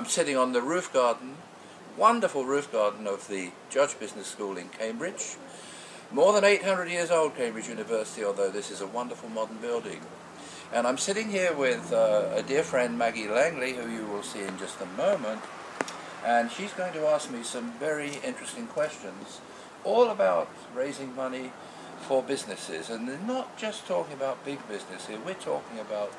sitting on the roof garden, wonderful roof garden of the Judge Business School in Cambridge. More than 800 years old, Cambridge University, although this is a wonderful modern building. And I'm sitting here with a dear friend, Maggie Langley, who you will see in just a moment, and she's going to ask me some very interesting questions, all about raising money for businesses. And they're not just talking about big business here, we're talking about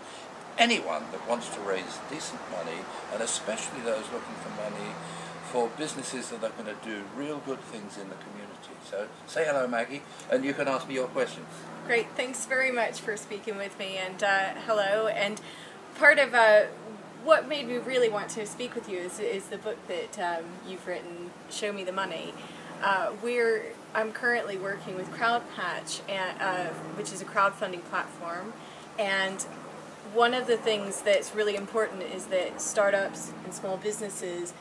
anyone that wants to raise decent money, and especially those looking for money for businesses that are going to do real good things in the community. So say hello, Maggie, and you can ask me your questions. Great, thanks very much for speaking with me, and hello. And part of what made me really want to speak with you is the book that you've written, Show Me the Money. I'm currently working with CrowdPatch, which is a crowdfunding platform, and one of the things that's really important is that startups and small businesses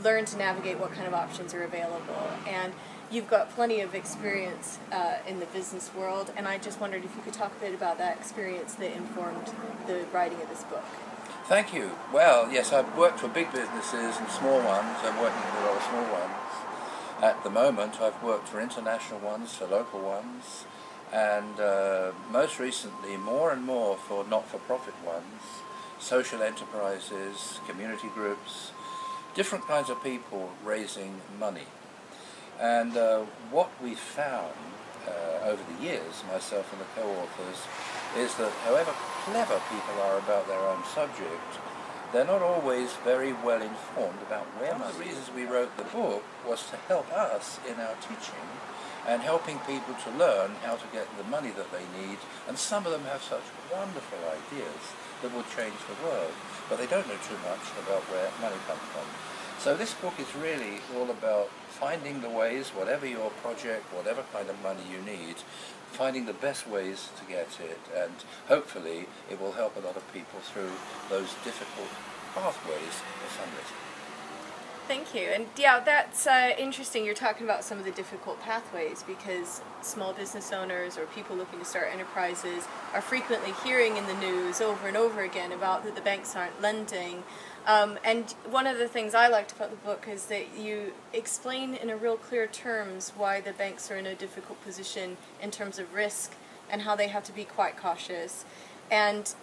learn to navigate what kind of options are available. And you've got plenty of experience in the business world, and I just wondered if you could talk a bit about that experience that informed the writing of this book. Thank you. Well, yes, I've worked for big businesses and small ones. I'm working with a lot of small ones. At the moment, I've worked for international ones, for local ones, and most recently, more and more for not-for-profit ones, social enterprises, community groups, different kinds of people raising money. And what we found over the years, myself and the co-authors, is that however clever people are about their own subject, they're not always very well informed about where money is. One of the reasons we wrote the book was to help us in our teaching and helping people to learn how to get the money that they need. And some of them have such wonderful ideas that will change the world, but they don't know too much about where money comes from. So this book is really all about finding the ways, whatever your project, whatever kind of money you need, finding the best ways to get it, and hopefully it will help a lot of people through those difficult pathways of fundraising. Thank you. And yeah, that's interesting. You're talking about some of the difficult pathways, because small business owners or people looking to start enterprises are frequently hearing in the news over and over again about that the banks aren't lending. And one of the things I liked about the book is that you explain in a real clear terms why the banks are in a difficult position in terms of risk and how they have to be quite cautious. And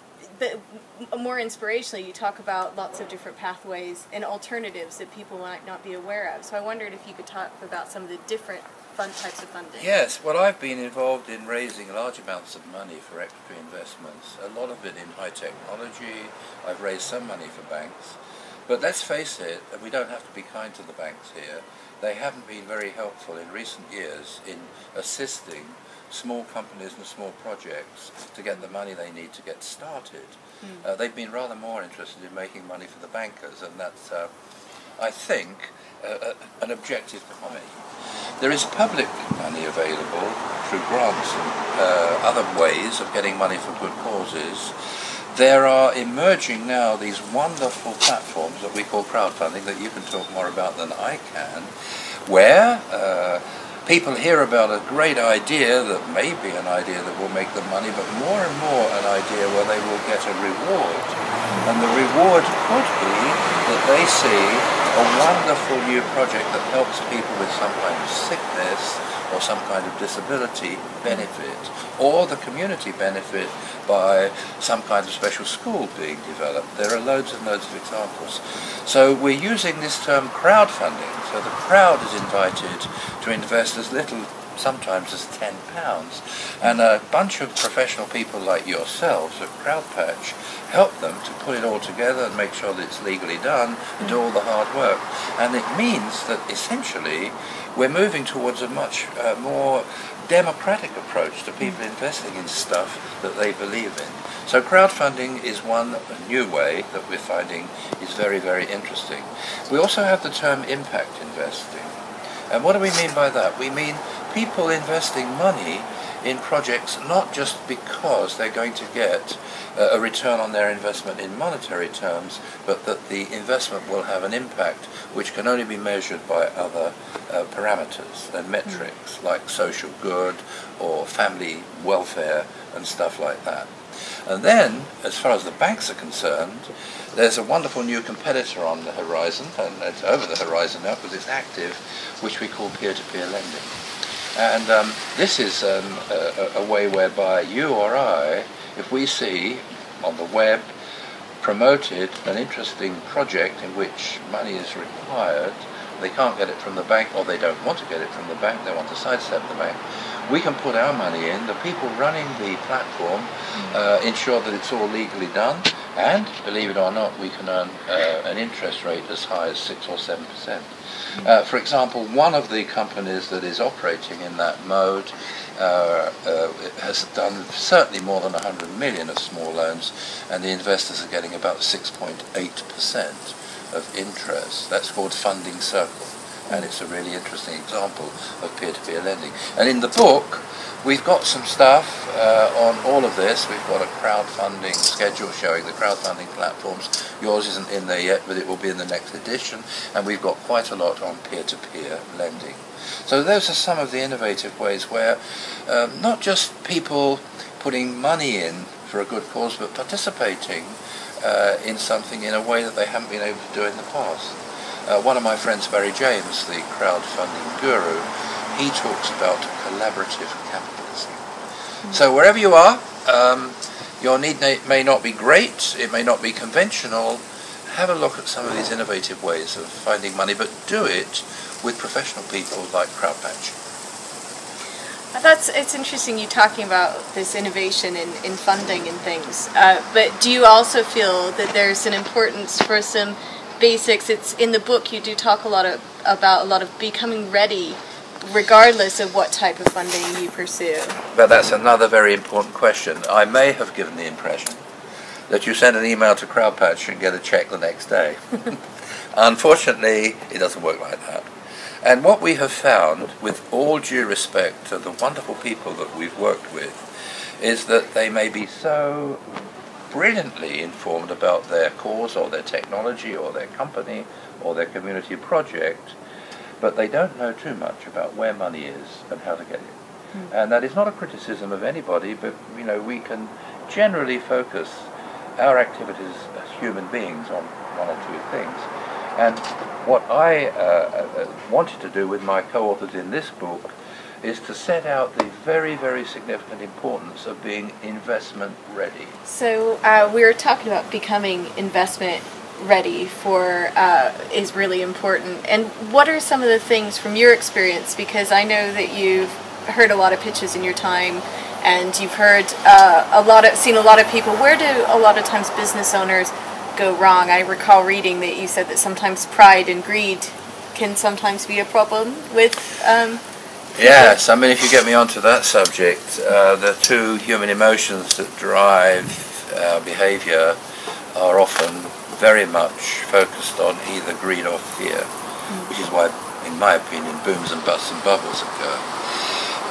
more inspirationally, you talk about lots of different pathways and alternatives that people might not be aware of. So I wondered if you could talk about some of the different types of funding. Yes, well, I've been involved in raising large amounts of money for equity investments, a lot of it in high technology. I've raised some money for banks. But let's face it, we don't have to be kind to the banks here. They haven't been very helpful in recent years in assisting small companies and small projects to get the money they need to get started. They've been rather more interested in making money for the bankers, and that's, I think, an objective to me. There is public money available through grants and other ways of getting money for good causes. There are emerging now these wonderful platforms that we call crowdfunding, that you can talk more about than I can, where people hear about a great idea that may be an idea that will make them money, but more and more an idea where they will get a reward. And the reward could be that they see a wonderful new project that helps people with some kind of sickness or some kind of disability benefit, or the community benefit by some kind of special school being developed. There are loads and loads of examples. So we're using this term crowdfunding. So the crowd is invited to invest as little sometimes as £10, and a bunch of professional people like yourselves at CrowdPatch help them to put it all together and make sure that it's legally done and do all the hard work. And it means that essentially we're moving towards a much more democratic approach to people investing in stuff that they believe in. So crowdfunding is one new way that we're finding is very, very interesting. We also have the term impact investing. And what do we mean by that? We mean people investing money in projects not just because they're going to get a return on their investment in monetary terms, but that the investment will have an impact which can only be measured by other parameters and metrics, like social good or family welfare and stuff like that. And then, as far as the banks are concerned, there's a wonderful new competitor on the horizon, and it's over the horizon now because it's active, which we call peer-to-peer lending. And this is a way whereby you or I, if we see on the web promoted an interesting project in which money is required, they can't get it from the bank, or they don't want to get it from the bank, they want to sidestep the bank, we can put our money in, the people running the platform ensure that it's all legally done, and believe it or not, we can earn an interest rate as high as 6 or 7%. For example, one of the companies that is operating in that mode has done certainly more than 100 million of small loans, and the investors are getting about 6.8% of interest. That's called Funding Circle, and it's a really interesting example of peer-to-peer lending. And in the book, we've got some stuff on all of this. We've got a crowdfunding schedule showing the crowdfunding platforms. Yours isn't in there yet, but it will be in the next edition. And we've got quite a lot on peer-to-peer lending. So those are some of the innovative ways where not just people putting money in for a good cause, but participating in something in a way that they haven't been able to do in the past. One of my friends, Barry James, the crowdfunding guru, he talks about collaborative capitalism. So wherever you are, your need may not be great, it may not be conventional. Have a look at some of these innovative ways of finding money, but do it with professional people like CrowdPatch. It's interesting you talking about this innovation in funding and things, but do you also feel that there's an importance for some basics? It's in the book you do talk about a lot of becoming ready regardless of what type of funding you pursue. But that's another very important question. I may have given the impression that you send an email to CrowdPatch and get a check the next day. Unfortunately, it doesn't work like that. And what we have found, with all due respect to the wonderful people that we've worked with, is that they may be so brilliantly informed about their cause or their technology or their company or their community project, but they don't know too much about where money is and how to get it. And that is not a criticism of anybody, but we can generally focus our activities as human beings on one or two things. And what I wanted to do with my co-authors in this book is to set out the very, very significant importance of being investment ready. So we were talking about becoming investment ready is really important. And what are some of the things from your experience? Because I know that you've heard a lot of pitches in your time, and you've heard seen a lot of people. Where do a lot of times business owners go wrong? I recall reading that you said that sometimes pride and greed can sometimes be a problem with. Yes, I mean, if you get me onto that subject, the two human emotions that drive our behaviour are often very much focused on either greed or fear, which is why, in my opinion, booms and busts and bubbles occur.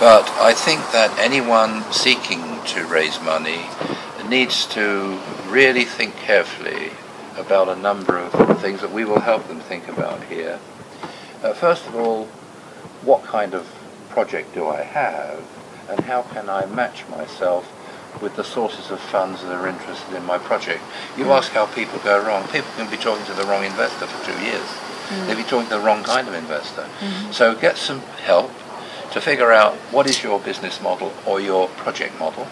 But I think that anyone seeking to raise money needs to really think carefully about a number of things that we will help them think about here. First of all, what kind of project do I have, and how can I match myself with the sources of funds that are interested in my project? You ask how people go wrong. People can be talking to the wrong investor for 2 years. They'll be talking to the wrong kind of investor. So get some help to figure out what is your business model or your project model.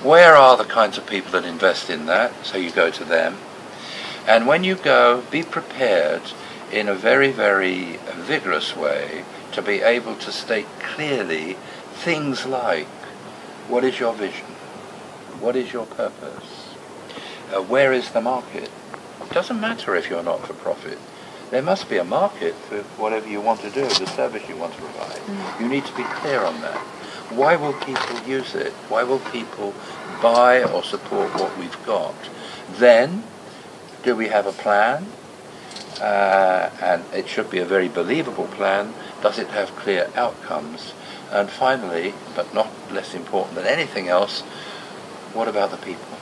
Where are the kinds of people that invest in that? So you go to them. And when you go, be prepared in a very, very vigorous way to be able to state clearly things like, what is your vision? What is your purpose? Where is the market? It doesn't matter if you're not for profit. There must be a market for whatever you want to do, the service you want to provide. You need to be clear on that. Why will people use it? Why will people buy or support what we've got? Then, do we have a plan? And it should be a very believable plan. Does it have clear outcomes? And finally, but not less important than anything else, what about the people?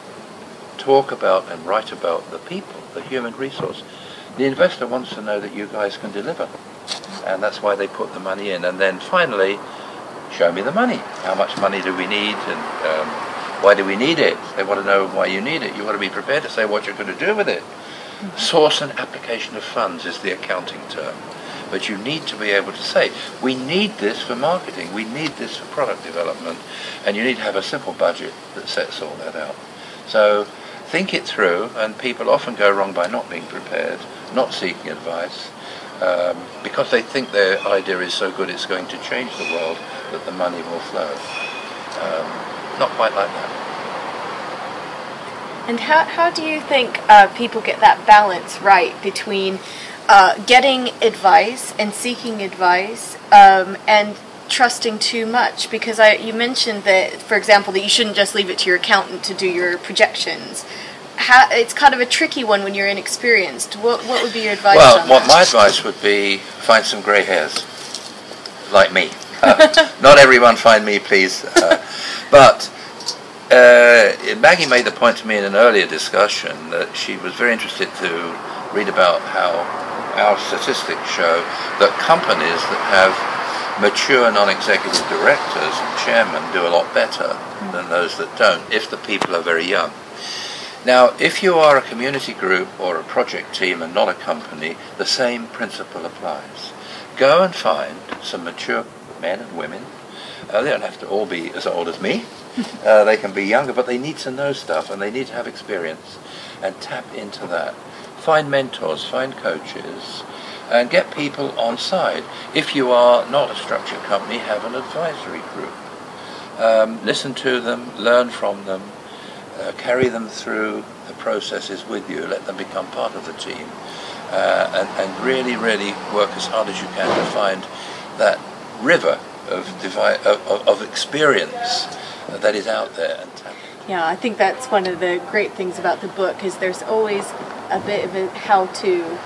Talk about and write about the people, the human resource. The investor wants to know that you guys can deliver, and that's why they put the money in. And then finally, show me the money. How much money do we need, and Why do we need it? They want to know why you need it. You've got to be prepared to say what you're going to do with it. Source and application of funds is the accounting term. But you need to be able to say, we need this for marketing, we need this for product development, and you need to have a simple budget that sets all that out. So think it through, and people often go wrong by not being prepared, not seeking advice, because they think their idea is so good it's going to change the world that the money will flow. Not quite like that. And how do you think people get that balance right between getting advice and seeking advice and trusting too much? Because you mentioned that, for example, that you shouldn't just leave it to your accountant to do your projections. It's kind of a tricky one when you're inexperienced. What would be your advice on that? My advice would be find some grey hairs, like me. Not everyone find me, please. But Maggie made the point to me in an earlier discussion that she was very interested to read about how our statistics show that companies that have mature non-executive directors and chairmen do a lot better than those that don't, if the people are very young. Now, if you are a community group or a project team and not a company, the same principle applies. Go and find some mature men and women. They don't have to all be as old as me. They can be younger, but they need to know stuff and they need to have experience, and tap into that. Find mentors, find coaches, and get people on side. If you are not a structured company, have an advisory group. Listen to them, learn from them, carry them through the processes with you, let them become part of the team, and really, really work as hard as you can to find that river of experience that is out there. And yeah, I think that's one of the great things about the book, is there's always a bit of a how-to.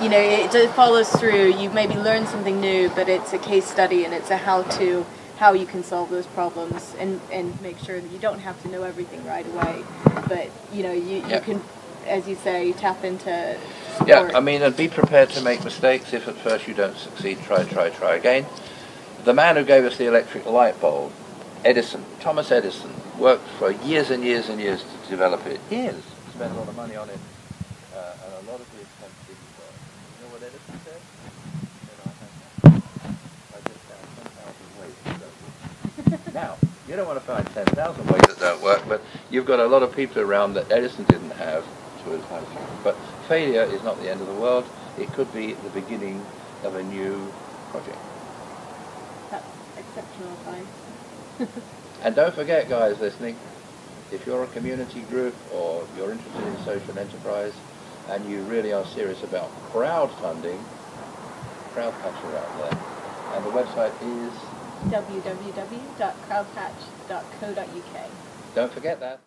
You know, it follows through. You maybe learn something new, but it's a case study and it's a how-to, how you can solve those problems and make sure that you don't have to know everything right away. But, you know, you can, as you say, tap into support. Yeah, I mean, and be prepared to make mistakes. If at first you don't succeed, try again. The man who gave us the electric light bulb, Edison, Thomas Edison, worked for years and years and years to develop it. Years. Spent a lot of money on it, and a lot of the attempts didn't work. You know what Edison said? I just found 10,000 ways that don't work. Now, you don't want to find 10,000 ways that don't work, but you've got a lot of people around that Edison didn't have to advise you. But failure is not the end of the world. It could be the beginning of a new project. That's exceptional advice. And don't forget, guys listening, if you're a community group or you're interested in social enterprise and you really are serious about crowdfunding, CrowdPatch are out there. And the website is www.crowdpatch.co.uk. Don't forget that.